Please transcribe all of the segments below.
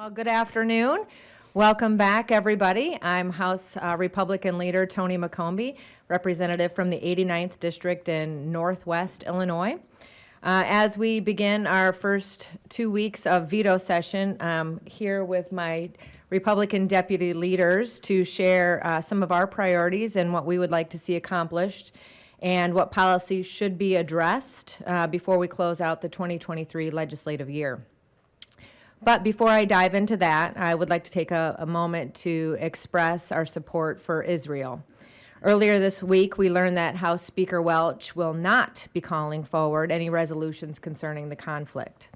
Well, good afternoon. Welcome back, everybody. I'm House Republican Leader Tony McCombie, representative from the 89th District in Northwest Illinois. As we begin our first 2 weeks of veto session, I'm here with my Republican deputy leaders to share some of our priorities and what we would like to see accomplished and what policies should be addressed before we close out the 2023 legislative year. But before I dive into that, I would like to take a moment to express our support for Israel. Earlier this week, we learned that House Speaker Welch will not be calling forward any resolutions concerning the conflict.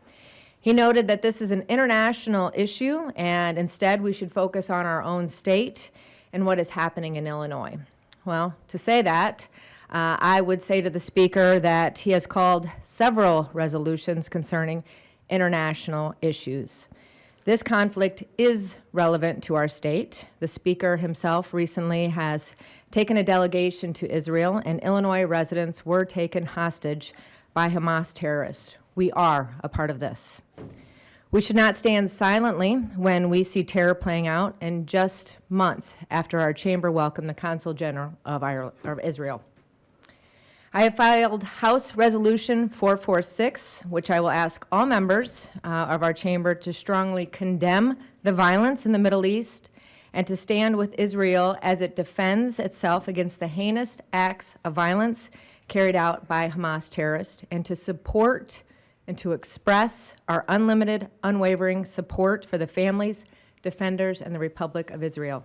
He noted that this is an international issue, and instead we should focus on our own state and what is happening in Illinois. Well, to say that, I would say to the Speaker that he has called several resolutions concerning international issues. This conflict is relevant to our state. The Speaker himself recently has taken a delegation to Israel, and Illinois residents were taken hostage by Hamas terrorists. We are a part of this. We should not stand silently when we see terror playing out, and just months after our chamber welcomed the Consul General of Israel. I have filed House Resolution 446, which I will ask all members of our chamber to strongly condemn the violence in the Middle East and to stand with Israel as it defends itself against the heinous acts of violence carried out by Hamas terrorists, and to support and to express our unlimited, unwavering support for the families, defenders, and the Republic of Israel.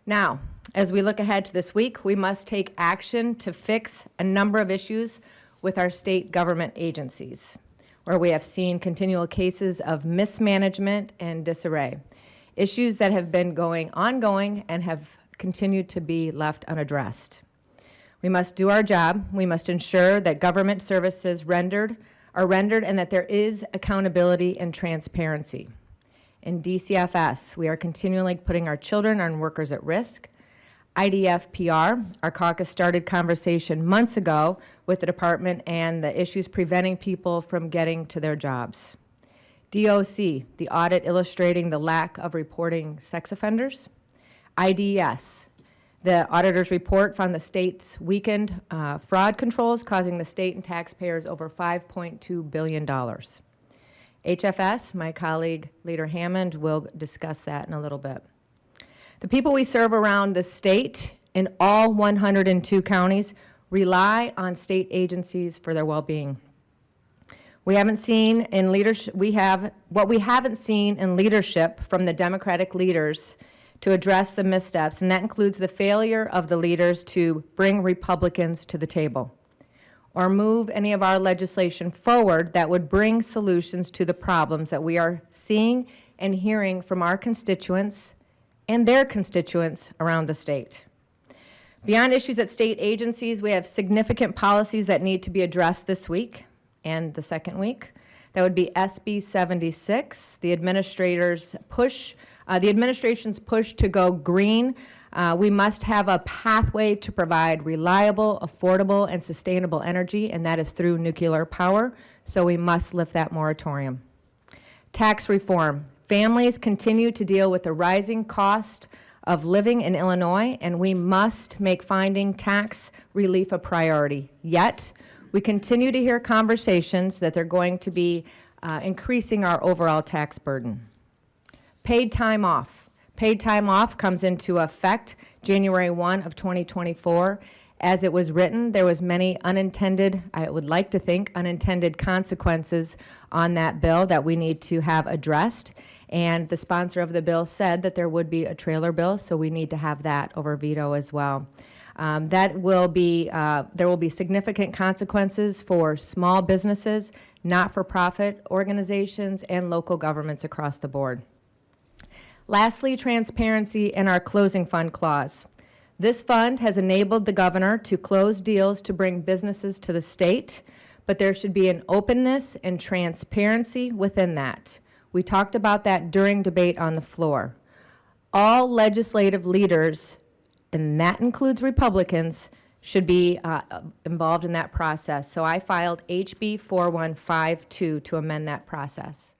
Now, as we look ahead to this week, we must take action to fix a number of issues with our state government agencies, where we have seen continual cases of mismanagement and disarray, issues that have been ongoing and have continued to be left unaddressed. We must do our job. We must ensure that government services are rendered and that there is accountability and transparency. In DCFS, we are continually putting our children and workers at risk. IDF-PR, our caucus started conversation months ago with the department and the issues preventing people from getting to their jobs. DOC, the audit illustrating the lack of reporting sex offenders. IDS, the auditor's report found the state's weakened fraud controls, causing the state and taxpayers over $5.2 billion. HFS, my colleague Leader Hammond will discuss that in a little bit. The people we serve around the state in all 102 counties rely on state agencies for their well-being. We haven't seen in leadership, what we haven't seen in leadership from the Democratic leaders to address the missteps, and that includes the failure of the leaders to bring Republicans to the table or move any of our legislation forward that would bring solutions to the problems that we are seeing and hearing from our constituents and their constituents around the state. Beyond issues at state agencies, we have significant policies that need to be addressed this week and the second week. That would be SB 76, the administration's push to go green. We must have a pathway to provide reliable, affordable, and sustainable energy, and that is through nuclear power, so we must lift that moratorium. Tax reform. Families continue to deal with the rising cost of living in Illinois, and we must make finding tax relief a priority. Yet, we continue to hear conversations that they're going to be increasing our overall tax burden. Paid time off. Paid time off comes into effect January 1 of 2024. As it was written, there was many unintended, I would like to think, unintended consequences on that bill that we need to have addressed. And the sponsor of the bill said that there would be a trailer bill, so we need to have that over veto as well. There will be significant consequences for small businesses, not-for-profit organizations, and local governments across the board. Lastly, transparency in our closing fund clause. This fund has enabled the governor to close deals to bring businesses to the state, but there should be an openness and transparency within that. We talked about that during debate on the floor. All legislative leaders, and that includes Republicans, should be involved in that process. So I filed HB 4152 to amend that process.